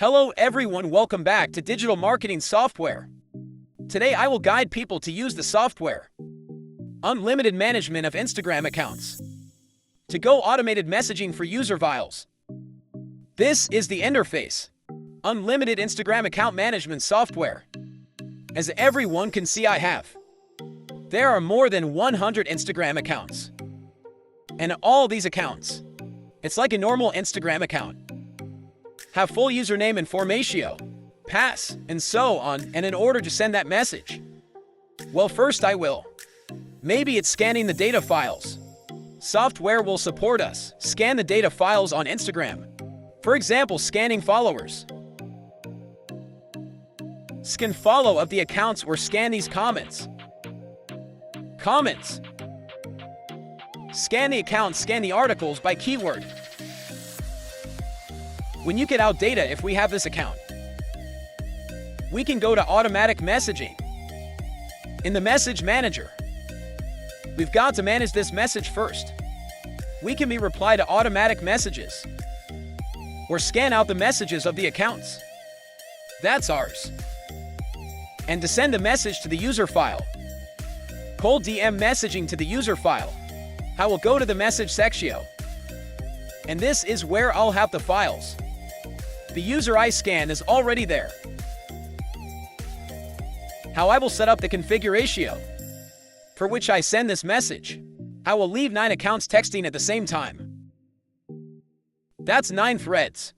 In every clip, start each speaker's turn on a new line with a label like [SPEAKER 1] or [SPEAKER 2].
[SPEAKER 1] Hello everyone, welcome back to Digital Marketing Software. Today I will guide people to use the software. Unlimited management of Instagram accounts. To go automated messaging for user files. This is the interface. Unlimited Instagram account management software. As everyone can see, there are more than 100 Instagram accounts. And all these accounts, it's like a normal Instagram account, have full username information, pass, and so on, and in order to send that message, well, first maybe it's scanning the data files. Software will support us scan the data files on Instagram. For example, scanning followers. Scan follow of the accounts or scan these comments. Comments. Scan the accounts, scan the articles by keyword. When you get out data, if we have this account, we can go to automatic messaging. In the message manager, we've got to manage this message first. We can reply to automatic messages or scan out the messages of the accounts. That's ours. And to send a message to the user file, cold DM messaging to the user file, I will go to the message section. And this is where I'll have the files. The user I scan is already there. How I will set up the configuration for which I send this message. I will leave 9 accounts texting at the same time. That's 9 threads.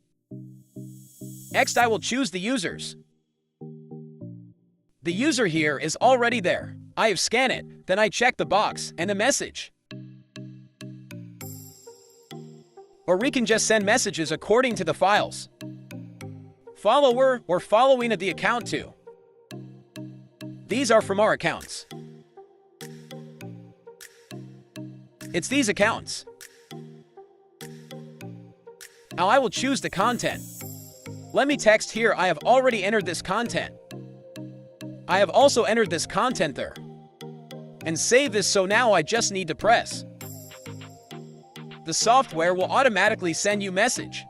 [SPEAKER 1] Next, I will choose the users. The user here is already there. I have scanned it, then I check the box and the message. Or we can just send messages according to the files. Follower or following of the account too. These are from our accounts. It's these accounts. Now I will choose the content. Let me text here. I have already entered this content. I have also entered this content there. And save this, so now I just need to press. The software will automatically send you message.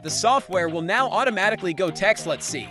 [SPEAKER 1] The software will now automatically go text. Let's see.